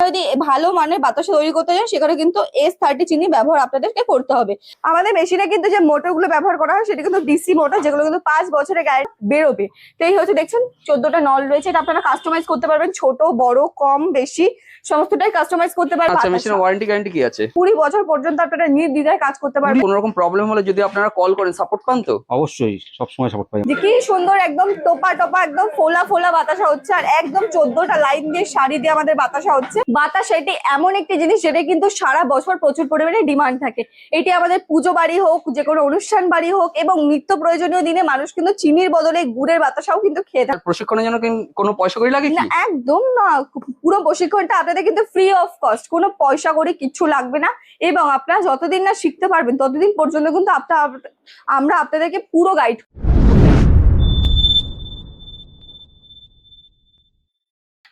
যদি ভালো মানের বাতাসা তৈরি করতে চান সেখানে কিন্তু S30 চিনি ব্যবহার আপনাদেরকে করতে হবে। আমাদের মেশিনে কিন্তু যে মোটরগুলো ব্যবহার করা হয় সেটা কিন্তু ডিসি মোটর, যেগুলো কিন্তু 5 বছরের গ্যারান্টি বেরোবে। তো এই হচ্ছে দেখছেন 14টা নল রয়েছে, এটা আপনারা কাস্টমাইজ করতে পারবেন, ছোট বড় কম বেশি সমস্তটাই কাস্টমাইজ করতে পারবেন। আচ্ছা, মেশিনের ওয়ারেন্টি গ্যারান্টি কি আছে? 20 বছর পর্যন্ত আপনারা নির্দ্বিধায় কাজ করতে পারবেন। কোনো রকম প্রবলেম হলে যদি আপনারা কল করেন সাপোর্ট পান তো? অবশ্যই সবসময় সাপোর্ট পাই। কি সুন্দর একদম টোপা টোপা একদম ফোলা ফোলা বাতাসা হচ্ছে, আর একদম 14টা লাইন দিয়ে শাড়ি দিয়ে আমাদের বাতাসা হচ্ছে। বাতাসা এটি এমন একটি জিনিস যেটা কিন্তু সারা বছর প্রচুর পরিমাণে ডিমান্ড থাকে। এটি আমাদের পুজো বাড়ি হোক, যে কোনো অনুষ্ঠান বাড়ি হোক এবং নিত্য প্রয়োজনীয় দিনে মানুষ কিন্তু চিনির বদলে গুড়ের বাতাসাও কিন্তু খেয়ে থাকে। প্রশিক্ষণের জন্য কোনো পয়সা করে লাগে না, কি? একদম না, পুরো প্রশিক্ষণটা আপনাদের কিন্তু ফ্রি অফ কস্ট, কোনো পয়সা করে কিচ্ছু লাগবে না। এবং আপনারা যতদিন না শিখতে পারবেন ততদিন পর্যন্ত কিন্তু আমরা আপনাদেরকে পুরো গাইড।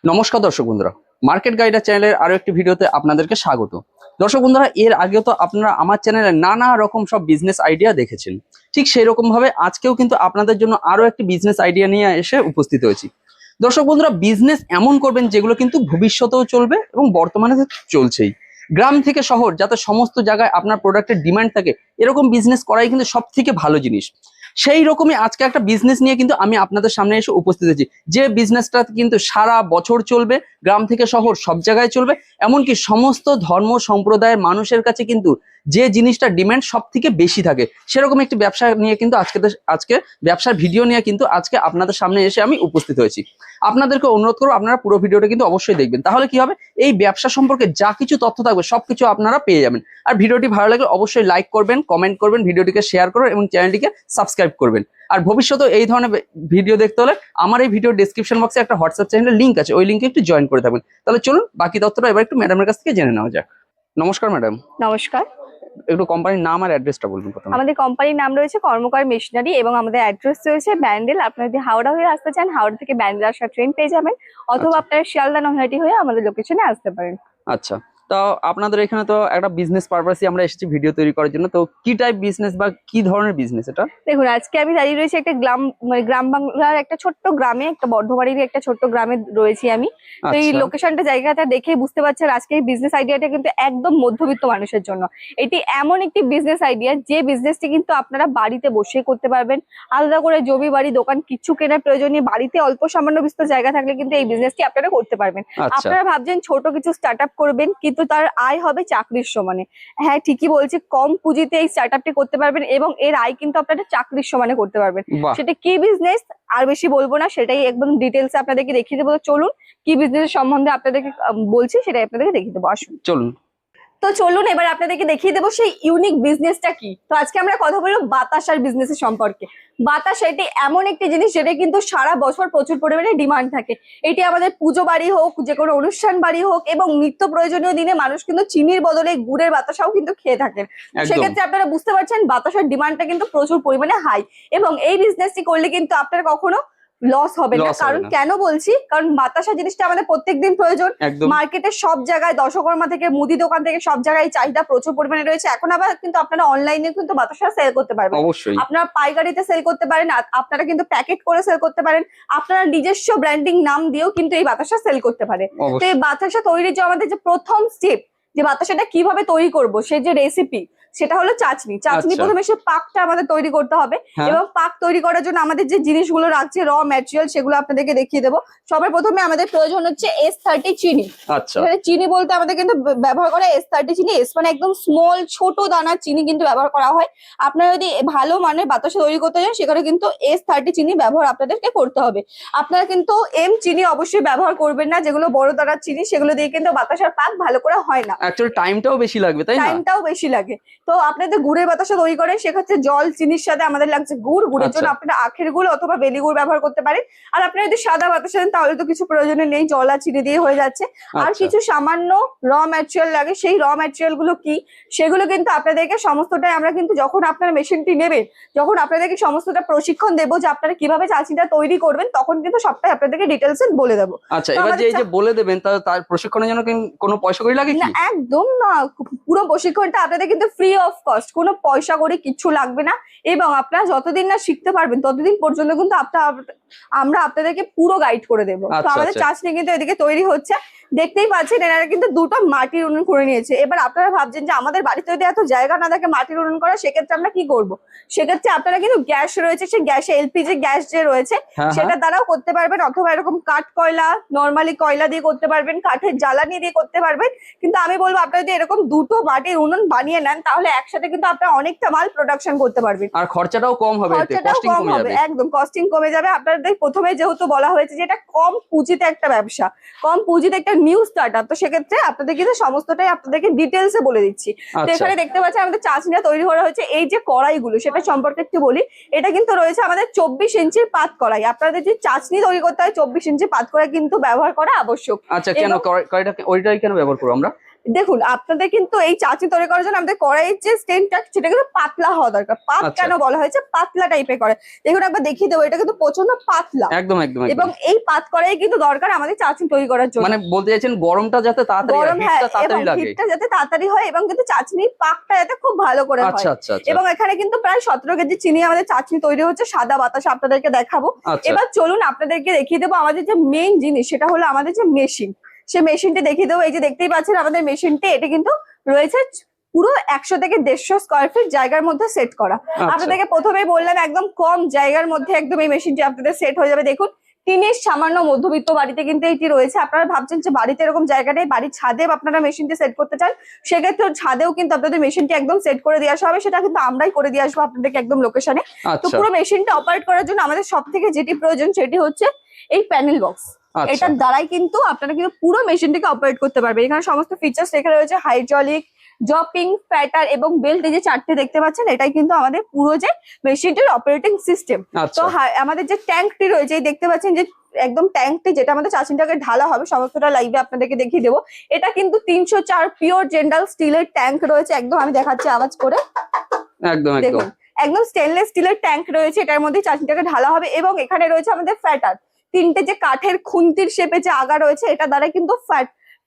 নমস্কার দর্শক বন্ধুরা, মার্কেট গাইডার চ্যানেলের আরো একটি ভিডিওতে আপনাদেরকে স্বাগত। দর্শক বন্ধুরা, এর আগেও তো আপনারা আমার চ্যানেলে নানা রকম সব বিজনেস আইডিয়া দেখেছেন, ঠিক সেই রকম ভাবে আজকেও কিন্তু আপনাদের জন্য আরো একটি বিজনেস আইডিয়া নিয়ে এসে উপস্থিত হয়েছি। দর্শক বন্ধুরা, বিজনেস এমন করবেন যেগুলো কিন্তু ভবিষ্যতেও চলবে এবং বর্তমানে চলছেই। গ্রাম থেকে শহর যাতে সমস্ত জায়গায় আপনার প্রোডাক্টের ডিমান্ড থাকে, এরকম বিজনেস করাই কিন্তু সব থেকে ভালো জিনিস। সেই রকমই আজকে একটা বিজনেস নিয়ে কিন্তু আমি আপনাদের সামনে এসে উপস্থিত হয়েছি, যে বিজনেসটা কিন্তু সারা বছর চলবে, গ্রাম থেকে শহর সব জায়গায় চলবে, এমনকি সমস্ত ধর্ম সম্প্রদায়ের মানুষের কাছে কিন্তু যে জিনিসটা ডিমান্ড সব থেকে বেশি থাকে, সেরকম একটি ব্যবসা নিয়ে কিন্তু আজকে ব্যবসার ভিডিও নিয়ে কিন্তু আজকে আপনাদের সামনে এসে আমি উপস্থিত হয়েছি। আপনাদেরকে অনুরোধ করবো আপনারা পুরো ভিডিওটা কিন্তু অবশ্যই দেখবেন, তাহলে কি হবে, এই ব্যবসা সম্পর্কে যা কিছু তথ্য থাকবে সবকিছু আপনারা পেয়ে যাবেন। আর ভিডিওটি ভালো লাগলে অবশ্যই লাইক করবেন, কমেন্ট করবেন, ভিডিওটিকে শেয়ার করবেন এবং চ্যানেলটিকে সাবস্ক্রাইব করবেন। আর ভবিষ্যতে এই ধরনের ভিডিও দেখতে হলে আমার এই ভিডিও ডেসক্রিপশন বক্সে একটা হোয়াটসঅ্যাপ চ্যানেলের লিঙ্ক আছে, ওই লিঙ্কে একটু জয়েন করে থাকবেন। তাহলে চলুন বাকি তথ্যটা এবার একটু ম্যাডামের কাছ থেকে জেনে নেওয়া যাক। নমস্কার ম্যাডাম। নমস্কার। একটু কোম্পানির নাম আর অ্যাড্রেসটা বলবেন প্রথমে। আমাদের কোম্পানির নাম রয়েছে কর্মকার মেশিনারি এবং আমাদের অ্যাড্রেস রয়েছে ব্যান্ডেল। আপনারা যদি হাওড়া হয়ে আসতে চান, হাওড়া থেকে ব্যান্ডেল আসার ট্রেন পেয়ে যাবেন, অথবা আপনারা শিয়ালদা নৈহাটি হয়ে আমাদের লোকেশনে আসতে পারেন। আচ্ছা, তো আপনাদের এখানে তো একটা বিজনেস পারপাসই আমরা এসেছি ভিডিও তৈরি করার জন্য, তো কি টাইপ বিজনেস বা কি ধরনের বিজনেস এটা? দেখুন, আজকে আমি দাঁড়িয়ে রয়েছি একটা গ্রাম বাংলার একটা ছোট্ট গ্রামে, একটা বর্ধমানের একটা ছোট্ট গ্রামে রয়েছি আমি। তো এই লোকেশনটা জায়গাটা দেখে বুঝতে পারছেন আজকে এই বিজনেস আইডিয়াটা কিন্তু একদম মধ্যবিত্ত মানুষের জন্য। এটি এমন একটি বিজনেস আইডিয়া যে বিজনেসটি কিন্তু আপনারা বাড়িতে বসে করতে পারবেন। আলাদা করে জমি বাড়ি দোকান কিচ্ছু কেনার প্রয়োজন নেই, বাড়িতে অল্প সামান্য বিস্তর জায়গা থাকলে কিন্তু এই বিজনেসটি আপনারা করতে পারবেন। আপনারা ভাবছেন ছোট কিছু স্টার্ট আপ করবেন, কিন্তু তার আয় হবে চাকরির সমানে। হ্যাঁ, ঠিকই বলছি, কম পুঁজিতে এই স্টার্ট আপটি করতে পারবেন এবং এর আয় কিন্তু আপনারা চাকরির সমানে করতে পারবেন। সেটা কি বিজনেস আর বেশি বলবো না, সেটাই একদম ডিটেলস আপনাদেরকে দেখিয়ে দেবো। চলুন কি বিজনেস সম্বন্ধে আপনাদেরকে বলছি সেটাই আপনাদেরকে দেখিয়ে দেবো, আসুন। চলুন। তো চলুন এবার আপনাদেরকে দেখিয়ে দেবো সেই ইউনিক বিজনেসটা কি। তো আজকে আমরা কথা বলবো বাতাসার বিজনেসের সম্পর্কে। বাতাসা এটি এমন একটি জিনিস যেটা কিন্তু সারা বছর প্রচুর পরিমাণে ডিমান্ড থাকে। এটি আমাদের পুজো বাড়ি হোক, যে কোনো অনুষ্ঠান বাড়ি হোক এবং নিত্য প্রয়োজনীয় দিনে মানুষ কিন্তু চিনির বদলে গুড়ের বাতাসাও কিন্তু খেয়ে থাকেন। সেক্ষেত্রে আপনারা বুঝতে পারছেন বাতাসার ডিমান্ডটা কিন্তু প্রচুর পরিমাণে হাই, এবং এই বিজনেসটি করলে কিন্তু আপনার কখনো লস হবে না। কারণ কেন বলছি, কারণ বাতাসা জিনিসটা আমাদের প্রত্যেকদিন প্রয়োজন। মার্কেটে সব জায়গায় দশকর্মা থেকে মুদি দোকান থেকে সব জায়গায় চাহিদা প্রচুর পরিমাণে রয়েছে। এখন আবার কিন্তু আপনারা অনলাইনে কিন্তু বাতাসা সেল করতে পারবেন, আপনারা পাইকারিতে সেল করতে পারেন, আপনারা কিন্তু প্যাকেট করে সেল করতে পারেন, আপনারা নিজস্ব ব্র্যান্ডিং নাম দিয়েও কিন্তু এই বাতাসা সেল করতে পারেন। তো এই বাতাসা তৈরির যে আমাদের যে প্রথম স্টেপ, যে বাতাসাটা কিভাবে তৈরি করব, সেই যে রেসিপি, সেটা হলো চাচনি। প্রথমে সে পাকটা আমাদের তৈরি করতে হবে, এবং পাক তৈরি করার জন্য আমাদের যে জিনিসগুলো রাখছে র ম্যাটেরিয়াল, সেগুলো আপনাদেরকে দেখিয়ে দেবো। সবার প্রথমে আমাদের প্রয়োজন হচ্ছে S30 চিনি। চিনি বলতে আমাদের কিন্তু ব্যবহার করা S30 চিনি। এস মানে একদম স্মল ছোট দানার চিনি কিন্তু ব্যবহার করা হয়। আপনারা যদি ভালো মানের বাতাসা তৈরি করতে চান সেখানে কিন্তু S30 চিনি ব্যবহার আপনাদেরকে করতে হবে। আপনারা কিন্তু চিনি অবশ্যই ব্যবহার করবেন না, যেগুলো বড় দানার চিনি, সেগুলো দিয়ে কিন্তু বাতাসার পাক ভালো করে হয় না। অ্যাকচুয়ালি টাইমটাও বেশি লাগবে, তাই না? টাইমটাও বেশি লাগে। তো আপনাদের গুড়ের বাতাসা তৈরি করেন, সেক্ষেত্রে জল চিনির সাথে আমাদের লাগছে গুড়। গুড়ের জন্য আপনারা আখের গুড় অথবা বেলি গুড় ব্যবহার করতে পারেন। আর আপনারা যদি সাদা বাতাসা দেন তাহলে তো কিছু প্রয়োজন নেই, জল আর চিনি দিয়ে হয়ে যাচ্ছে। আর কিছু সামান্য র ম্যাটেরিয়াল লাগে, সেই র ম্যাটেরিয়াল গুলো কি, সেগুলো কিন্তু আপনাদেরকে সমস্তটাই আমরা কিন্তু যখন আপনারা মেশিনটি নেবেন, যখন আপনাদেরকে সমস্তটা প্রশিক্ষণ দেবো যে আপনারা কিভাবে চাচিটা তৈরি করবেন, তখন কিন্তু সবটাই আপনাদেরকে ডিটেলসে বলে দেবো। আচ্ছা, এবার যে বলে দেবেন তার প্রশিক্ষণের জন্য কোনো পয়সা করে লাগে কি? না, একদম না, পুরো প্রশিক্ষণটা আপনাদের কিন্তু ফ্রি অফ কস্ট, কোনো পয়সা করে কিছু লাগবে না। এবং আপনারা যতদিন না শিখতে পারবেন ততদিন পর্যন্ত কিন্তু আমরা আপনাদেরকে পুরো গাইড করে দেবো। তো আচ্ছা, আমাদের আচ্ছা। চাশনি কিন্তু এদিকে তৈরি হচ্ছে, দেখতেই পাচ্ছেন এনারা কিন্তু দুটো মাটির উনুন করে নিয়েছে। এবার আপনারা ভাবছেন যে আমাদের বাড়িতে যদি এত জায়গা না থাকে মাটির উনুন করা, সেক্ষেত্রে আমরা কি করব? সেক্ষেত্রে আপনারা কিন্তু গ্যাস রয়েছে, সেই গ্যাসে এলপিজি গ্যাস যে রয়েছে হ্যাঁ, সেটা দ্বারাও করতে পারবেন, অথবা এরকম কাঠ কয়লা নর্মালি কয়লা দিয়ে করতে পারবেন, কাঠের জ্বালানি দিয়ে করতে পারবেন। কিন্তু আমি বলবো আপনারা যদি এরকম দুটো মাটির উনুন বানিয়ে নেন তাহলে একসাথে কিন্তু আপনারা অনেকটা মাল প্রোডাকশন করতে পারবেন, আর খরচাটাও কম হবে, এতে খরচাটাও কস্টিং কম কমে হবে, যাবে। একদম কস্টিং কমে যাবে। আপনাদের প্রথমে যেহেতু বলা হয়েছে যে এটা কম পুঁজিতে একটা ব্যবসা, কম পুঁজিতে একটা নিউ স্টার্টআপ, তো সেক্ষেত্রে আপনাদের কিন্তু সমস্তটাই আপনাদেরকে ডিটেলসে বলে দিচ্ছি। তো আচ্ছা, এখানে দেখতে পাচ্ছেন আমাদের চাচনিটা তৈরি করা হয়েছে। এই যে কড়াইগুলো সেটা সম্পর্কে একটু বলি। এটা কিন্তু রয়েছে আমাদের 24 ইঞ্চির পাত কড়াই। আপনাদের যে চাচনি তৈরি করতে হয় 24 ইঞ্চি পাত কড়াই কিন্তু ব্যবহার করা আবশ্যক। আচ্ছা, কেন এবং কড়াইটা ওইটাই কেন ব্যবহার করবো আমরা? দেখুন, আপনাদের কিন্তু এই চাচনি তৈরি করার জন্য আমাদের কড়াইয়ের যে স্টেনটা সেটা কিন্তু পাতলা হওয়া দরকার। পাত আচ্ছা। কেন বলা হয়েছে? পাতলা টাইপের কড়াই। দেখুন একবার দেখিয়ে দেবো, এটা কিন্তু প্রচন্ড পাতলা। একদম একদম এবং একদম। এই পাত কড়াই কিন্তু দরকার আমাদের চাচনি তৈরি করার জন্য। মানে বলতে চাইছেন গরমটা যাতে তাড়াতাড়ি গরম, হ্যাঁ, হিটটা এবং তাড়াতাড়ি লাগে। হিটটা যাতে তাড়াতাড়ি হয় এবং কিন্তু চাচনির পাকটা যাতে খুব ভালো করে হয়। আচ্ছা আচ্ছা আচ্ছা এবং এখানে কিন্তু প্রায় 17 কেজি চিনি আমাদের চাচনি তৈরি হচ্ছে, সাদা বাতাসা আপনাদেরকে দেখাবো। আচ্ছা। এবার চলুন আপনাদেরকে দেখিয়ে দেবো আমাদের যে মেইন জিনিস, সেটা হলো আমাদের যে মেশিন। সেই মেশিনটি দেখিয়ে দেবো। এই যে দেখতেই পাচ্ছেন আমাদের মেশিনটি, এটা কিন্তু রয়েছে পুরো 100 থেকে 150 স্কোয়ার ফিট জায়গার মধ্যে সেট করা। আচ্ছা। আপনাদেরকে প্রথমেই বললাম একদম কম জায়গার মধ্যে একদম এই মেশিনটি আপনাদের সেট হয়ে যাবে। দেখুন, টিনের সামান্য মধ্যবিত্ত বাড়িতে কিন্তু এটি রয়েছে। আপনারা ভাবছেন যে বাড়িতে এরকম জায়গা নেই, বাড়ির ছাদে আপনারা মেশিনটি সেট করতে চান, সেক্ষেত্রে ছাদেও কিন্তু আপনাদের মেশিনটি একদম সেট করে দিয়ে আসা হবে। সেটা কিন্তু আমরাই করে দিয়ে আসবো আপনাদেরকে একদম লোকেশনে। তো আচ্ছা পুরো মেশিনটা অপারেট করার জন্য আমাদের সব থেকে যেটি প্রয়োজন সেটি হচ্ছে এই প্যানেল বক্স। আচ্ছা এটার দ্বারাই কিন্তু আপনারা কিন্তু পুরো মেশিনটিকে অপারেট করতে পারবেন। এখানে সমস্ত ফিচার্স লেখা রয়েছে, হাইড্রোলিক, জপিং, ফ্যাটার এবং বেল্ট। এই যে চারটে দেখতে পাচ্ছেন, এটাই কিন্তু আমাদের পুরো যে মেশিনটির অপারেটিং সিস্টেম। তো আচ্ছা আমাদের যে ট্যাঙ্কটি রয়েছে, এই দেখতে পাচ্ছেন যে একদম ট্যাঙ্কটি যেটা আমাদের চাচিনটাকে ঢালা হবে, সমস্তটা লাইভে আপনাদেরকে দেখিয়ে দেবো। এটা কিন্তু 304 পিওর জেন্ডাল স্টিলের ট্যাঙ্ক রয়েছে। একদম আমি দেখাচ্ছি আওয়াজ করে, একদম একদম। দেখুন একদম স্টেনলেস স্টিলের ট্যাঙ্ক রয়েছে, এটার মধ্যে চাটনিটাকে ঢালা হবে। এবং এখানে রয়েছে আমাদের ফ্যাটার, তিনটে যে কাঠের খুন্তির শেপে যে আগা রয়েছে, এটা দ্বারা কিন্তু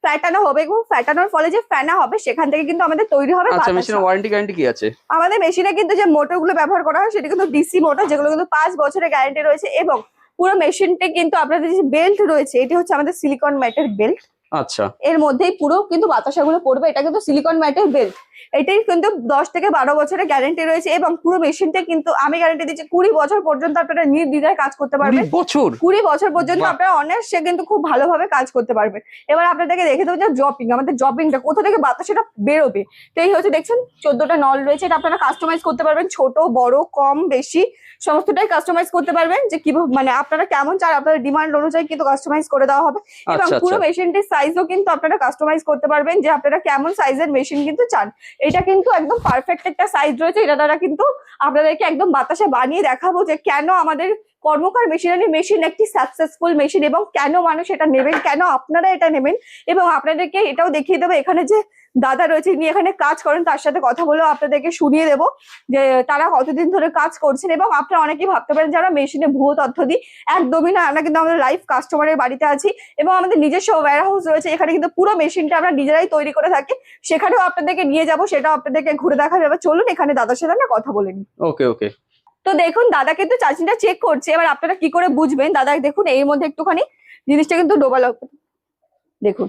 ফ্যাটানো হবে এবং ফ্যাটানোর ফলে যে ফেনা হবে সেখান থেকে কিন্তু আমাদের তৈরি হবে আচ্ছা, বাতাসা। মেশিনের ওয়ারেন্টি গ্যারান্টি কি আছে? আমাদের মেশিনে কিন্তু যে মোটরগুলো ব্যবহার করা হয় সেটা কিন্তু ডিসি মোটর, যেগুলো কিন্তু 5 বছরের গ্যারান্টি রয়েছে। এবং পুরো মেশিনটা কিন্তু আপনাদের যে বেল্ট রয়েছে, এটি হচ্ছে আমাদের সিলিকন ম্যাটের বেল্ট। আচ্ছা এর মধ্যেই পুরো কিন্তু বাতাসাগুলো পড়বে। এটা কিন্তু সিলিকন ম্যাটের বেল্ট। এটাই কিন্তু 10 থেকে 12 বছরের গ্যারান্টি রয়েছে। এবং পুরো মেশিনটা কিন্তু আমি গ্যারান্টি দিচ্ছি 20 বছর পর্যন্ত আপনারা নির্দ্বিধায় কাজ করতে 20 পারবেন। বছর? 20 বছর পর্যন্ত বাহ। আপনারা অনায়াসে কিন্তু খুব ভালোভাবে কাজ করতে পারবেন। এবার আপনাদেরকে দেখে দেবো যে ড্রপিং, আমাদের ড্রপিংটা কোথা থেকে বাতাসটা বেরোবে। তো এই হচ্ছে দেখছেন 14টা নল রয়েছে, এটা আপনারা কাস্টমাইজ করতে পারবেন, ছোট বড় কম বেশি সমস্তটাই কাস্টমাইজ করতে পারবেন। যে কিভাবে মানে আপনারা কেমন চান আপনাদের ডিমান্ড অনুযায়ী কিন্তু কাস্টমাইজ করে দেওয়া হবে। এবং আচ্ছা পুরো আচ্ছা মেশিনটির সাইজও কিন্তু আপনারা কাস্টমাইজ করতে পারবেন, যে আপনারা কেমন সাইজের মেশিন কিন্তু চান। এটা কিন্তু একদম পারফেক্ট একটা সাইজ রয়েছে। এটা দ্বারা কিন্তু আপনাদেরকে একদম বাতাসে বানিয়ে দেখাবো যে কেন আমাদের কর্মকার মেশিনারি মেশিন একটি সাকসেসফুল মেশিন এবং কেন মানুষ এটা নেবেন, কেন আপনারা এটা নেবেন। এবং আপনাদেরকে এটাও দেখিয়ে দেবো, এখানে যে দাদা রয়েছে ইনি এখানে কাজ করেন, তার সাথে কথা বলেও আপনাদেরকে শুনিয়ে দেবো যে তারা কতদিন ধরে কাজ করছেন। এবং আপনারা অনেকেই ভাবতে পারেন যারা মেশিনে ভুয়ো তথ্য দিই, একদমই না। আমরা কিন্তু আমাদের লাইভ কাস্টমারের বাড়িতে আছি এবং আমাদের নিজস্ব ওয়্যার হাউস রয়েছে। এখানে কিন্তু পুরো মেশিনটা আমরা নিজেরাই তৈরি করে থাকি, সেখানেও আপনাদেরকে নিয়ে যাবো, সেটাও আপনাদেরকে ঘুরে দেখাবে। এবার চলুন এখানে দাদার সাথে আমরা কথা বলে নিই। ওকে ওকে। তো দেখুন দাদা কিন্তু চাচিনটা চেক করছে। এবার আপনারা কি করে বুঝবেন, দাদা দেখুন এর মধ্যে একটুখানি জিনিসটা কিন্তু ডোবালো, দেখুন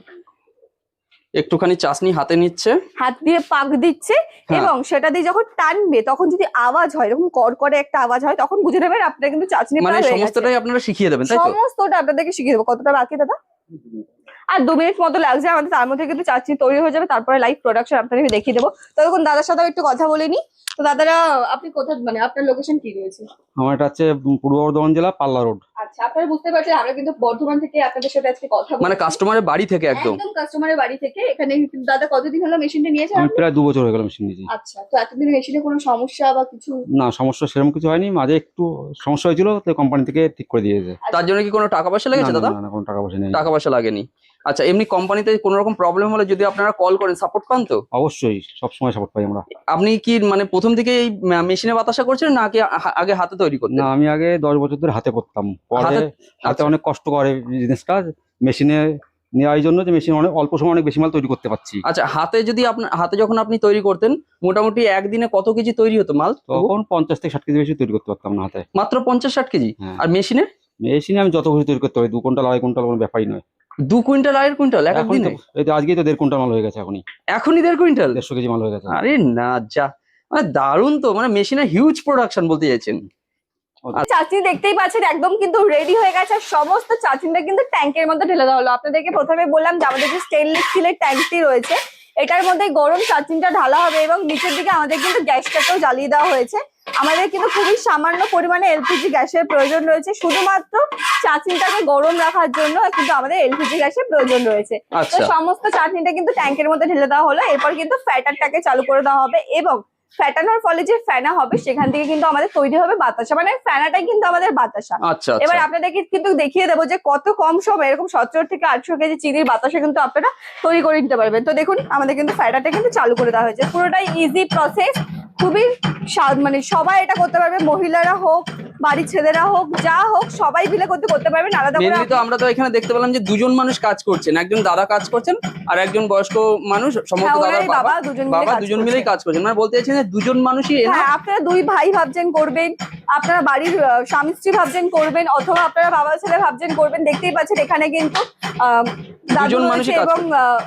একটুখানি চাশনি হাতে নিচ্ছে, হাত দিয়ে পাক দিচ্ছে। হ্যাঁ। এবং সেটা দিয়ে যখন টানবে তখন যদি আওয়াজ হয়, এরকম কড়কড়ে একটা আওয়াজ হয়, তখন বুঝে নেবেন আপনারা কিন্তু চাচনি মানে প্রায় হয়ে গেছে। সমস্তটাই আপনারা শিখিয়ে দেবেন তাই তো? সমস্তটা আপনাদেরকে শিখিয়ে দেবো। কতটা বাকি দাদা? আর 2 মিনিট মতো লাগছে আমাদের, তার মধ্যে কিন্তু চাটনি তৈরি হয়ে যাবে। তারপরে লাইভ প্রোডাকশন আপনাদের দেখিয়ে দেবো। ততক্ষণ দাদার সাথে একটু কথা বলে নি। তো দাদারা আপনি কোথায়, মানে আপনার লোকেশন কি রয়েছে? আমার এটা হচ্ছে পূর্ব বর্ধমান জেলা পাল্লা রোড। আচ্ছা, আপনারা বুঝতে পারছেন আমরা কিন্তু বর্ধমান থেকে আপনাদের সাথে আজকে কথা বলছি। মানে কাস্টমারের বাড়ি থেকে একদম? একদম কাস্টমারের বাড়ি থেকে। এখানে কিন্তু দাদা কতদিন হলো মেশিনটা নিয়েছেন আমি আপনি? প্রায় 2 বছর হয়ে গেল মেশিন নিয়েছি। আচ্ছা, তো এতদিন মেশিনে কোনো সমস্যা বা কিছু? না, সমস্যা সেরকম কিছু হয়নি, মাঝে একটু সমস্যা হয়েছিল তো কোম্পানি থেকে ঠিক করে দিয়েছে। তার জন্য কি কোনো টাকা পয়সা লেগেছে না, দাদা? না, না, কোনো টাকা পয়সা নেই। টাকা পয়সা লাগেনি। আচ্ছা, এমনি কোম্পানিতে কোনো রকম প্রবলেম হলে যদি আপনারা কল করেন সাপোর্ট পান তো? অবশ্যই সবসময় সাপোর্ট পাই আমরা। আপনি কি মানে প্রথম থেকে এই মেশিনে বাতাসা করছেন নাকি আগে হাতে তৈরি করতেন? না, আমি আগে 10 বছর ধরে হাতে করতাম, পরে হাতে- হাতে আচ্ছা। অনেক কষ্ট করে জিনিসটা, মেশিনে নেওয়ার জন্য যে মেশিন অনেক অল্প সময় অনেক বেশি মাল তৈরি করতে পারছি। আচ্ছা, হাতে যখন আপনি তৈরি করতেন মোটামুটি একদিনে কত কেজি তৈরি হতো মাল? তখন 50 থেকে 60 কেজি বেশি তৈরি করতে পারতাম না হাতে। মাত্র 50-60 কেজি? হ্যাঁ। আর মেশিনে? মেশিনে আমি যত খুশি তৈরি করতে পারি, 2 কুইন্টাল 2.5 কুইন্টাল কোনো ব্যাপারই নয়। 2 কুইন্টাল 2.5 কুইন্টাল এক এখনই তো দিনে? এই তো আজকেই তো 1.5 কুইন্টাল মাল হয়ে গেছে। এখনই 1.5 কুইন্টাল? 150 কেজি মাল হয়ে গেছে। আরে না, যা মানে দারুণ তো, মানে মেশিনের হিউজ প্রোডাকশন বলতে চাইছেন। চাটনি দেখতেই পাচ্ছেন একদম কিন্তু রেডি হয়ে গেছে, আর সমস্ত চাটনিটা কিন্তু ট্যাঙ্কের মধ্যে ঢেলে দেওয়া হলো। আপনাদেরকে প্রথমে বললাম যে আমাদের যে স্টেনলেস স্টিলের ট্যাঙ্কটি রয়েছে এটার মধ্যে গরম চাটনিটা ঢালা হবে, এবং নিচের দিকে আমাদের কিন্তু গ্যাসটাকেও জ্বালিয়ে দেওয়া হয়েছে। আমাদের কিন্তু খুবই সামান্য পরিমাণে এলপিজি গ্যাসের প্রয়োজন রয়েছে, শুধুমাত্র চাটনিটাকে গরম রাখার জন্য কিন্তু আমাদের এলপিজি গ্যাসের প্রয়োজন রয়েছে। তো আচ্ছা, সমস্ত চাটনিটা কিন্তু ট্যাঙ্কের মধ্যে ঢেলে দেওয়া হলো, এরপর কিন্তু ফ্যাটারটাকে চালু করে দেওয়া হবে, এবং ফ্যাটানোর ফলে যে ফেনা হবে সেখান থেকে কিন্তু আমাদের তৈরি হবে বাতাসা, মানে ফেনাটাই কিন্তু আমাদের বাতাসা। আচ্ছা, এবার আচ্ছা। আপনাদেরকে কিন্তু দেখিয়ে দেবো যে কত কম সময় এরকম 70 থেকে 800 কেজি চিনির বাতাসা কিন্তু আপনারা তৈরি করে নিতে পারবেন। তো দেখুন আমাদের কিন্তু ফ্যাটাটা কিন্তু চালু করে দেওয়া হয়েছে, পুরোটাই ইজি প্রসেস, খুবই মানে সবাই এটা করতে পারবে, মহিলারা হোক বাড়ির ছেলেরা হোক যা হোক সবাই মিলে করতে পারবেন। আলাদা করে মেনলি তো আমরা তো এখানে দেখতে পেলাম যে দুজন মানুষ কাজ করছেন, একজন দাদা কাজ করছেন আর একজন বয়স্ক মানুষ, সম্ভবত হ্যাঁ, দাদার ওনারই বাবা বাবা দুজন মিলেই কাজ করছেন। মানে বলতে চাইছেন যে দুজন মানুষই হ্যাঁ, আপনারা দুই ভাই ভাবছেন করবেন, আপনারা বাড়ির স্বামী স্ত্রী ভাবছেন করবেন, অথবা আপনারা বাবা ছেলে ভাবছেন করবেন। দেখতেই পাচ্ছেন এখানে কিন্তু দাদু দুজন রয়েছে মানুষই কাজ এবং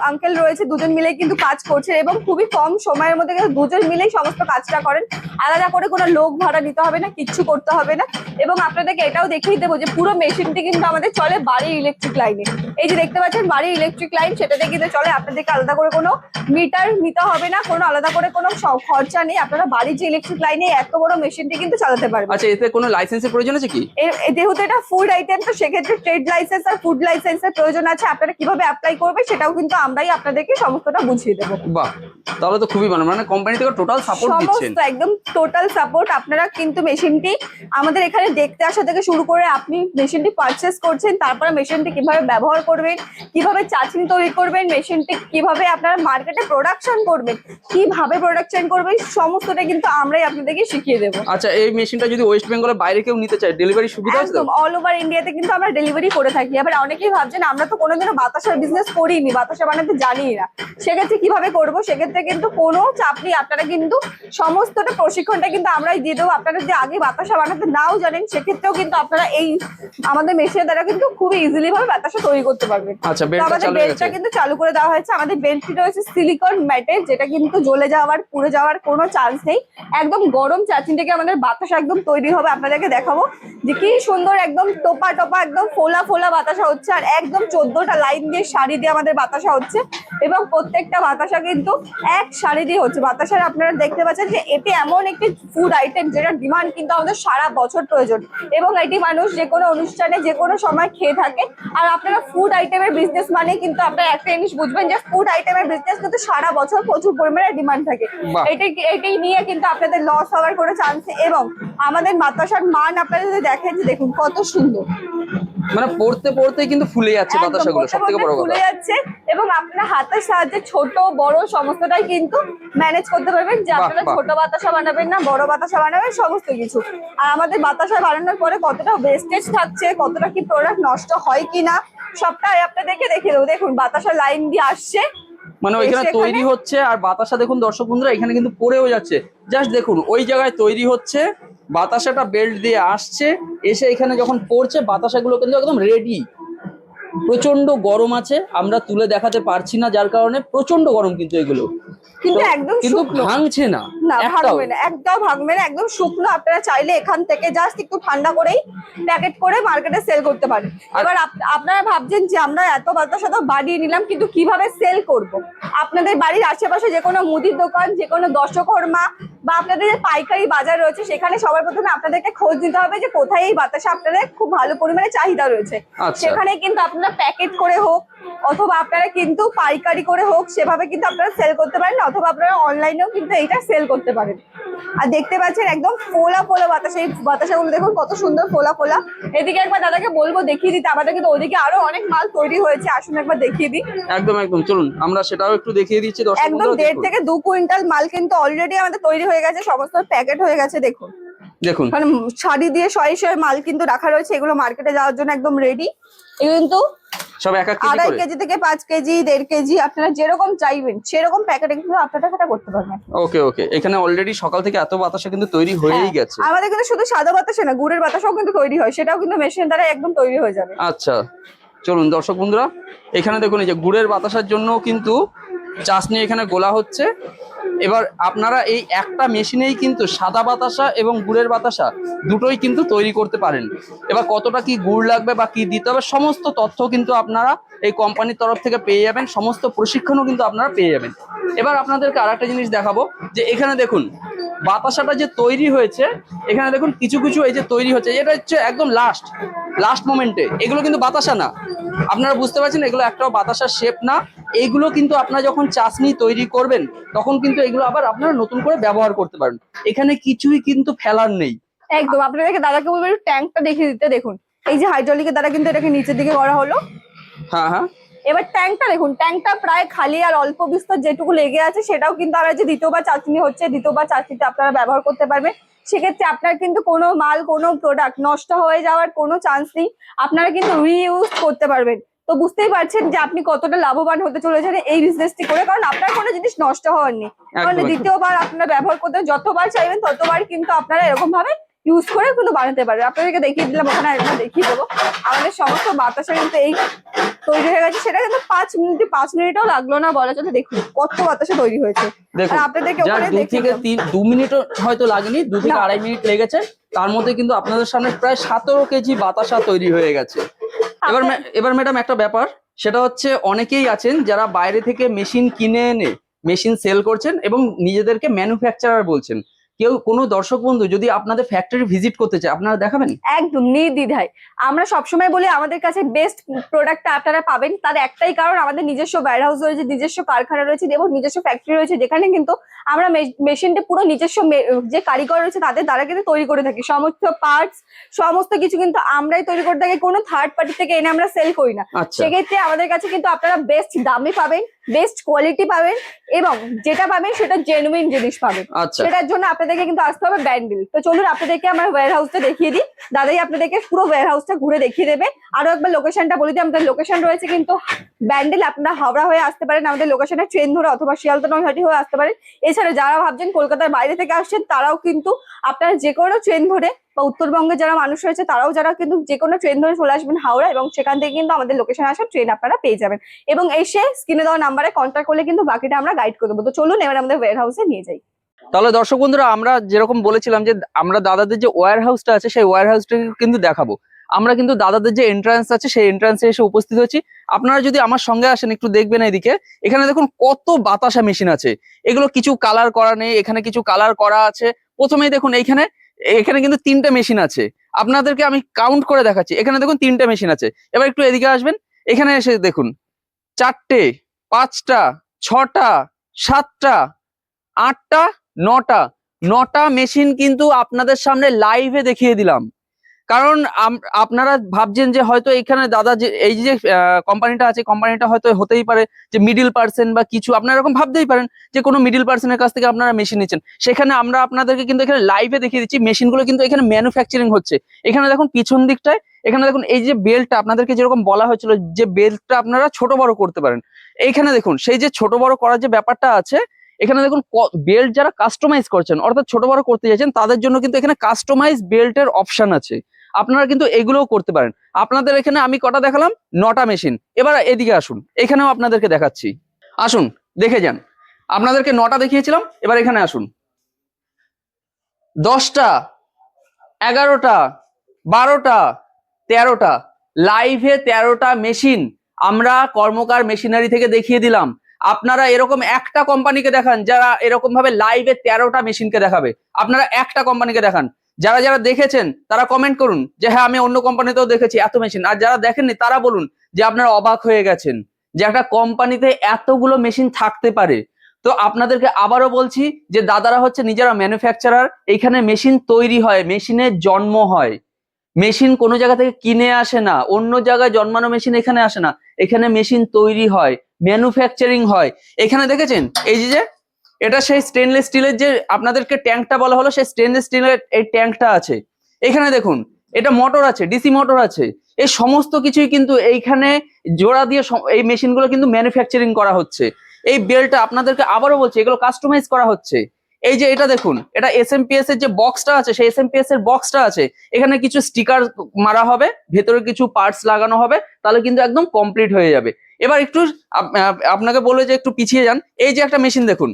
আঙ্কেল রয়েছে, দুজন মিলে কিন্তু কাজ করছে, এবং খুবই কম সময়ের মধ্যে কিন্তু দুজন মিলেই সমস্ত কাজটা করেন। আলাদা করে কোনো লোক ভাড়া নিতে হবে না, কিচ্ছু করতে হবে না। এবং আপনাদেরকে এটাও দেখিয়ে দেবো যে পুরো মেশিনটি কিন্তু আমাদের চলে বাড়ির ইলেকট্রিক লাইনে। এই যে দেখতে পাচ্ছেন বাড়ির ইলেকট্রিক লাইন, সেটাতে কিন্তু চলে। আপনাদেরকে আলাদা করে কোনো মিটার নিতে হবে না, কোনো আলাদা করে কোনো খরচা নেই। আপনারা বাড়ির যে ইলেকট্রিক লাইনে এত বড় মেশিনটি কিন্তু চালাতে পারবেন। আচ্ছা, এতে কোনো লাইসেন্সের প্রয়োজন আছে কি? যেহেতু এটা ফুড আইটেম, তো সেক্ষেত্রে ট্রেড লাইসেন্স আর ফুড লাইসেন্সের প্রয়োজন আছে। আপনারা কিভাবে অ্যাপ্লাই করবে সেটাও কিন্তু আমরাই আপনাদেরকে সমস্তটা বুঝিয়ে দেবো। বাহ, তাহলে তো খুবই ভালো, মানে কোম্পানি থেকে টোটাল সাপোর্ট দিচ্ছেন। সমস্ত একদম টোটাল সাপোর্ট। আপনারা কিন্তু মেশিনটি আমাদের এখানে দেখতে আসা থেকে শুরু করে আপনি মেশিনটি পারচেস করছেন, তারপরে মেশিনটি কিভাবে ব্যবহার করবেন, কিভাবে চাটনি তৈরি করবেন, মেশিনটি কিভাবে আপনারা মার্কেটে প্রোডাকশন করবেন, কিভাবে প্রোডাকশন করবেন, সমস্তটা কিন্তু আমরাই আপনাদেরকে শিখিয়ে দেবো। আচ্ছা, এই মেশিনটা যদি ওয়েস্ট বেঙ্গলের বাইরে কেউ নিতে চায় ডেলিভারি সুবিধা আছে তো? একদম অল ওভার ইন্ডিয়াতে কিন্তু আমরা ডেলিভারি করে থাকি। আবার অনেকেই ভাবছেন আমরা তো কোনোদিনও বাতাসার বিজনেস করিনি, বাতাসা বানাতে জানি না, সেক্ষেত্রে কিভাবে করবো? সেক্ষেত্রে কিন্তু কোনো চাপ নেই, আপনারা কিন্তু সমস্তটা প্রশিক্ষণটা কিন্তু আমরাই দিয়ে দেবো। আপনারা যদি আগে বাতাসা বানাতে নাও জানেন সেক্ষেত্রেও কিন্তু আপনারা এই আমাদের মেশিনের দ্বারা কিন্তু খুবই ইজিলি ভাবে বাতাসা তৈরি করতে পারবেন। আচ্ছা, তো বেল্টটা আমাদের চালু হয়ে বেল্টটা গেছে। কিন্তু চালু করে দেওয়া হয়েছে। আমাদের বেল্টটি রয়েছে সিলিকন ম্যাটের, যেটা কিন্তু জ্বলে যাওয়ার পুড়ে যাওয়ার কোনো চান্স নেই। একদম গরম চাটনি থেকে আমাদের বাতাসা একদম তৈরি হবে। আপনাদেরকে দেখাবো যে কি সুন্দর একদম টোপা টোপা একদম ফোলা ফোলা বাতাসা হচ্ছে, আর একদম 14টা লাইন দিয়ে সারি দিয়ে আমাদের বাতাসা হচ্ছে, এবং প্রত্যেকটা বাতাসা কিন্তু এক সারি দিয়ে হচ্ছে। বাতাসার আপনারা দেখতে পাচ্ছেন যে এটি এমন একটি ফুড আইটেম যেটা ডিমান্ড কিন্তু আমাদের সারা বছর প্রয়োজন, এবং এটি মানুষ যে কোনো অনুষ্ঠানে যে কোনো সময় খেয়ে থাকে। আর আপনারা ফুড আইটেমের বিজনেস মানে কিন্তু আপনারা একটা জিনিস বুঝবেন যে ফুড আইটেমের বিজনেস কিন্তু সারা বছর প্রচুর পরিমাণে ডিমান্ড থাকে। বাহ। এটি নিয়ে কিন্তু আপনাদের লস হওয়ার কোনো চান্স নেই। এবং আমাদের বাতাসার মান আপনারা যদি দেখেন যে দেখুন কত সুন্দর, মানে পড়তে পড়তে কিন্তু ফুলে যাচ্ছে একদম বাতাসাগুলো, সব থেকে বড় ফুলে কথা। যাচ্ছে, এবং আপনারা হাতের সাহায্যে ছোট বড় সমস্তটাই কিন্তু ম্যানেজ করতে পারবেন, যে বাহ, আপনারা বাহ। ছোট বাতাসা বানাবেন না বড় বাতাসা বানাবেন, সমস্ত কিছু। আর আমাদের বাতাসা বানানোর পরে কতটা ওয়েস্টেজ থাকছে, কতটা কি প্রোডাক্ট নষ্ট হয় কিনা, সবটাই আপনাদেরকে দেখিয়ে দেবো। দেখুন বাতাসা লাইন দিয়ে আসছে, মানে ওইখানে এসে তৈরি এখানে- হচ্ছে, আর বাতাসা দেখুন দর্শক বন্ধুরা এখানে কিন্তু পড়েও যাচ্ছে। জাস্ট দেখুন ওই জায়গায় তৈরি হচ্ছে, বাতাসাটা বেল্ট দিয়ে আসছে, এসে এখানে যখন পড়ছে বাতাসাগুলো কিন্তু একদম রেডি। প্রচন্ড গরম আছে, আমরা তুলে দেখাতে পারছি না যার কারণে প্রচন্ড গরম কিন্তু এগুলো, কিন্তু তো একদম কিন্তু শুকনো ভাঙছে না না, একটাও। ভাঙবে না, একদম ভাঙবে না, একদম শুকনো। আপনারা চাইলে এখান থেকে জাস্ট একটু ঠান্ডা করেই প্যাকেট করে মার্কেটে সেল করতে পারেন। এবার আপনারা ভাবছেন যে আমরা এত বাতাসা তো বাড়িয়ে নিলাম, কিন্তু কিভাবে সেল করব? আপনাদের বাড়ির আশেপাশে যে কোনো মুদির দোকান, যে কোনো দশকর্মা বা আপনাদের যে পাইকারি বাজার রয়েছে, সেখানে সবার প্রথমে আপনাদেরকে খোঁজ নিতে হবে যে কোথায় এই বাতাসা আপনাদের খুব ভালো পরিমাণে চাহিদা রয়েছে। আচ্ছা। সেখানে কিন্তু আপনারা প্যাকেট করে হোক অথবা আপনারা কিন্তু পাইকারি করে হোক সেভাবে কিন্তু আপনারা সেল করতে পারেন, অথবা আপনারা অনলাইনেও কিন্তু এইটা সেল করতে পারেন। আর দেখতে পাচ্ছেন একদম ফোলা ফোলা বাতাসা, এই বাতাসাগুলো দেখুন কত সুন্দর ফোলা ফোলা। এদিকে একবার দাদাকে বলবো দেখিয়ে দিতে, আমাদের কিন্তু ওদিকে আরো অনেক মাল তৈরি হয়েছে, আসুন একবার দেখিয়ে দিই। একদম একদম, চলুন আমরা সেটাও একটু দেখিয়ে দিচ্ছি দর্শক একদম বন্ধুরা। 1.5 দেখুন, থেকে 2 কুইন্টাল মাল কিন্তু অলরেডি আমাদের তৈরি হয়ে গেছে, সমস্ত প্যাকেট হয়ে গেছে। দেখুন দেখুন মানে শাড়ি দিয়ে শয়ে শয়ে মাল কিন্তু রাখা রয়েছে, এগুলো মার্কেটে যাওয়ার জন্য একদম রেডি। এগুলো কিন্তু সব এক এক কেজি আড়াই করে? কেজি থেকে 5 কেজি 1.5 কেজি আপনারা যেরকম চাইবেন সেরকম প্যাকেটে কিন্তু আপনারা সেটা করতে পারবেন। ওকে ওকে, এখানে অলরেডি সকাল থেকে এত বাতাসা কিন্তু তৈরি হয়েই হ্যাঁ, গেছে। আমাদের কিন্তু শুধু সাদা বাতাসা না, গুড়ের বাতাসাও কিন্তু তৈরি হয়, সেটাও কিন্তু মেশিন দ্বারা একদম তৈরি হয়ে যাবে। আচ্ছা চলুন দর্শক বন্ধুরা, এখানে দেখুন এই যে গুড়ের বাতাসার জন্য কিন্তু চাশনি এখানে গোলা হচ্ছে। এবার আপনারা এই একটা মেশিনেই কিন্তু সাদা বাতাসা এবং গুড়ের বাতাসা দুটোই কিন্তু তৈরি করতে পারেন। এবার কতটা কি গুড় লাগবে বা কি দিতে হবে সমস্ত তথ্য কিন্তু আপনারা এই কোম্পানির তরফ থেকে পেয়ে যাবেন, সমস্ত প্রশিক্ষণও কিন্তু আপনারা পেয়ে যাবেন। এবার আপনাদেরকে আরেকটা জিনিস দেখাবো, যে এখানে দেখুন বাতাসাটা যে তৈরি হয়েছে, এখানে দেখুন কিছু কিছু এই যে তৈরি হচ্ছে, এটা হচ্ছে একদম লাস্ট মোমেন্টে, এগুলো কিন্তু বাতাসা না। আপনারা বুঝতে পারছেন এগুলো একটাও বাতাসার শেপ না। এইগুলো কিন্তু আপনারা যখন চাশনি তৈরি করবেন তখন কিন্তু এগুলো আবার আপনারা নতুন করে ব্যবহার করতে পারেন। এখানে কিছুই কিন্তু ফেলার নেই। একদম, আপনাদেরকে দাদাকে বলবো একটু ট্যাঙ্কটা দেখিয়ে দিতে। দেখুন এই যে হাইড্রোলিকের দ্বারা কিন্তু এটাকে নিচের দিকে করা হলো। হ্যাঁ হ্যাঁ, এবার ট্যাঙ্কটা দেখুন, ট্যাঙ্কটা প্রায় খালি, আর অল্প বিস্তর যেটুকু লেগে আছে সেটাও কিন্তু আমরা যে দ্বিতীয়বার চাটনি হচ্ছে, দ্বিতীয়বার চাটনিতে আপনারা ব্যবহার করতে পারবেন। সেক্ষেত্রে আপনার কিন্তু কোনো মাল, কোনো প্রোডাক্ট নষ্ট হয়ে যাওয়ার কোনো চান্স নেই, আপনারা কিন্তু রিইউজ করতে পারবেন। তো বুঝতেই পারছেন যে আপনি কতটা লাভবান হতে চলেছেন এই বিজনেসটি করে, কারণ আপনার কোনো জিনিস নষ্ট হওয়ার নেই। কারণ একদম। দ্বিতীয়বার আপনারা ব্যবহার করতে যতবার চাইবেন ততবার কিন্তু আপনারা এরকম ভাবে ইউজ করে কিন্তু বানাতে পারবেন। আপনাদেরকে দেখিয়ে দিলাম, ওখানে একবার দেখিয়ে দেবো। আমাদের সমস্ত বাতাসা কিন্তু এই তৈরি হয়ে গেছে, সেটা কিন্তু 5 মিনিটও লাগলো না বলা চলে। দেখুন কত বাতাসা তৈরি হয়েছে। দেখুন আর আপনাদেরকে যার ওখানে 2 দেখিয়ে থেকে দিলাম। 2 মিনিটও হয়তো লাগেনি, 2 থেকে না। 2.5 মিনিট লেগেছে, তার মধ্যে কিন্তু আপনাদের সামনে প্রায় 17 কেজি বাতাসা তৈরি হয়ে গেছে। এবার ম্যাডাম একটা ব্যাপার, সেটা হচ্ছে অনেকেই আছেন যারা বাইরে থেকে মেশিন কিনে এনে মেশিন সেল করছেন এবং নিজেদেরকে ম্যানুফ্যাকচারার বলছেন। কেউ কোনো দর্শক বন্ধু যদি আপনাদের ফ্যাক্টরি ভিজিট করতে চায় আপনারা দেখাবেন? একদম নির্দ্বিধায়। আমরা সবসময় বলি আমাদের কাছে বেস্ট প্রোডাক্টটা আপনারা পাবেন, তার একটাই কারণ আমাদের নিজস্ব ওয়্যারহাউস রয়েছে, নিজস্ব কারখানা রয়েছে এবং নিজস্ব ফ্যাক্টরি রয়েছে, যেখানে কিন্তু আমরা মেশিনটা পুরো নিজস্ব যে কারিগর রয়েছে তাদের দ্বারা কিন্তু তৈরি করে থাকি। সমস্ত পার্টস, সমস্ত কিছু কিন্তু আমরাই তৈরি করে থাকি, কোনো থার্ড পার্টি থেকে এনে আমরা সেল করি না। আচ্ছা সেক্ষেত্রে আমাদের কাছে কিন্তু আপনারা বেস্ট দামে পাবেন, বেস্ট কোয়ালিটি পাবেন এবং যেটা পাবেন সেটা জেনুইন জিনিস পাবেন। আচ্ছা, সেটার জন্য আপনাদেরকে কিন্তু আসতে হবে ব্যান্ডেল। তো চলুন আপনাদেরকে আমার ওয়্যারহাউসটা দেখিয়ে দিই। দাদাই আপনাদেরকে পুরো ওয়্যারহাউসটা ঘুরে দেখিয়ে দেবে। আরো একবার লোকেশনটা বলে দিই, আমাদের লোকেশন রয়েছে কিন্তু ব্যান্ডেল, আপনারা হাওড়া হয়ে আসতে পারেন আমাদের লোকেশনে ট্রেন ধরে, অথবা শিয়ালদা নৈহাটি হয়ে আসতে পারেন। এছাড়া যারা ভাবছেন কলকাতার বাইরে থেকে আসছেন তারাও কিন্তু আপনারা যে কোনো ট্রেন ধরে, বা উত্তরবঙ্গের যারা মানুষ রয়েছে তারাও যারা কিন্তু যে কোনো ট্রেন ধরে চলে আসবেন হাওড়া, এবং সেখান থেকে কিন্তু আমাদের লোকেশনে আসার ট্রেন আপনারা পেয়ে যাবেন। এবং এসে স্ক্রিনে দেওয়া নাম্বারে কন্ট্যাক্ট করলে কিন্তু বাকিটা আমরা গাইড করে দেবো। তো চলুন এবার আমাদের ওয়্যারহাউসে নিয়ে যাই। তাহলে দর্শক বন্ধুরা আমরা যেরকম বলেছিলাম যে আমরা দাদাদের যে ওয়্যার হাউসটা আছে সেই ওয়্যার হাউসটাকে কিন্তু দেখাবো। আমরা কিন্তু দাদাদের যে এন্ট্রান্স আছে সেই এন্ট্রান্সে এসে উপস্থিত হচ্ছি। আপনারা যদি আমার সঙ্গে আসেন একটু দেখবেন এইদিকে, এখানে দেখুন কত বাতাসা মেশিন আছে। এগুলো কিছু কালার করা নেই, এখানে কিছু কালার করা আছে। প্রথমেই দেখুন এখানে কিন্তু 3টে মেশিন আছে, আপনাদেরকে আমি কাউন্ট করে দেখাচ্ছি। এখানে দেখুন 3টে মেশিন আছে। এবার একটু এদিকে আসবেন, এখানে এসে দেখুন 4টে, 5টা, 6টা, 7টা, 8টা, 9টা মেশিন কিন্তু আপনাদের সামনে লাইভে দেখিয়ে দিলাম। কারণ আপনারা ভাবছেন যে হয়তো এখানে দাদা যে এই যে কোম্পানিটা আছে, কোম্পানিটা হয়তো হতেই পারে যে মিডিল পার্সন বা কিছু, আপনারা এরকম ভাবতেই পারেন যে কোনো মিডিল পার্সনের কাছ থেকে আপনারা মেশিন নিচ্ছেন। সেখানে আমরা আপনাদেরকে কিন্তু এখানে লাইভে দেখিয়ে দিচ্ছি মেশিনগুলো কিন্তু এখানে ম্যানুফ্যাকচারিং হচ্ছে। এখানে দেখুন পিছন দিকটায়, এখানে দেখুন এই যে বেল্টটা আপনাদেরকে যেরকম বলা হয়েছিল যে বেল্টটা আপনারা ছোট বড় করতে পারেন, এইখানে দেখুন সেই যে ছোট বড় করার যে ব্যাপারটা আছে, এখানে দেখুন বেল্ট যারা কাস্টমাইজ করছেন অর্থাৎ ছোট বড় করতে চাইছেন তাদের জন্য কিন্তু এখানে কাস্টমাইজ বেল্টের অপশন আছে, আপনারা কিন্তু এগুলোও করতে পারেন। আপনাদের এখানে আমি কটা দেখালাম, 9টা মেশিন। এবার এদিকে আসুন, এখানেও আপনাদেরকে দেখাচ্ছি, আসুন দেখে যান। আপনাদেরকে 9টা দেখিয়েছিলাম, এবার এখানে আসুন 10টা, 11টা, 12টা, 13টা, লাইভে 13টা মেশিন আমরা কর্মকার মেশিনারি থেকে দেখিয়ে দিলাম। আপনারা এরকম একটা কোম্পানিকে দেখান যারা এরকম ভাবে লাইভে 13টা মেশিনকে দেখাবে। আপনারা একটা কোম্পানিকে দেখান, যারা যারা দেখেছেন তারা কমেন্ট করুন যে হ্যাঁ আমি অন্য কোম্পানিতেও দেখেছি এত মেশিন। আর যারা দেখেননি তারা বলুন যে আপনারা অবাক হয়ে গেছেন যে একটা কোম্পানিতে এতগুলো মেশিন থাকতে পারে। তো আপনাদেরকে আবারও বলছি যে দাদারা হচ্ছে নিজেরা ম্যানুফ্যাকচারার, এইখানে মেশিন তৈরি হয়, মেশিনের জন্ম হয়। মেশিন কোনো জায়গা থেকে কিনে আসে না, অন্য জায়গায় জন্মানো মেশিন এখানে আসে না, এখানে মেশিন তৈরি হয়, ম্যানুফ্যাকচারিং হয়। এখানে দেখেছেন এই যে এটা সেই স্টেনলেস স্টিলের যে আপনাদেরকে ট্যাঙ্কটা বলা হলো, সেই স্টেনলেস স্টিলের এই ট্যাঙ্কটা আছে। এখানে দেখুন এটা মোটর আছে, ডিসি মোটর আছে, এই সমস্ত কিছুই কিন্তু এইখানে জোড়া দিয়ে এই মেশিনগুলো কিন্তু ম্যানুফ্যাকচারিং করা হচ্ছে। এই বেলটা আপনাদেরকে আবারও বলছি, এগুলো কাস্টমাইজ করা হচ্ছে। এই যে এটা দেখুন, এটা এসএমপিএস এর যে বক্সটা আছে, সেই এসএমপিএস এর বক্সটা আছে, এখানে কিছু স্টিকার মারা হবে, ভেতরে কিছু পার্টস লাগানো হবে, তাহলে কিন্তু একদম কমপ্লিট হয়ে যাবে। এবার একটু আপনাকে বলে যে একটু পিছিয়ে যান। এই যে একটা মেশিন দেখুন,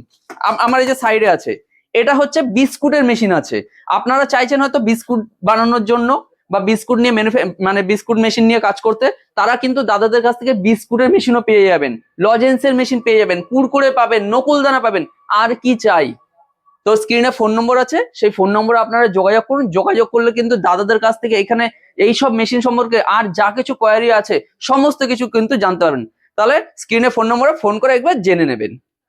আমার এই যে সাইডে আছে, এটা হচ্ছে বিস্কুটের মেশিন আছে। আপনারা চাইছেন হয়তো বিস্কুট বানানোর জন্য বা বিস্কুট নিয়ে মানে বিস্কুট মেশিন নিয়ে কাজ করতে, তারা কিন্তু দাদাদের কাছ থেকে বিস্কুটের মেশিনও পেয়ে যাবেন, লজেন্সের মেশিন পেয়ে যাবেন, কুরকুরে পাবেন, নকুলদানা পাবেন, আর কি চাই। তো স্ক্রিনে ফোন নম্বর আছে, সেই ফোন নম্বরে আপনারা যোগাযোগ করুন। যোগাযোগ করলে কিন্তু দাদাদের কাছ থেকে এখানে এইসব মেশিন সম্পর্কে আর যা কিছু কোয়ারি আছে সমস্ত কিছু কিন্তু জানতে পারবেন। তাহলে স্ক্রিনে ফোন নম্বরে ফোন করে একবার জেনে নেবেন।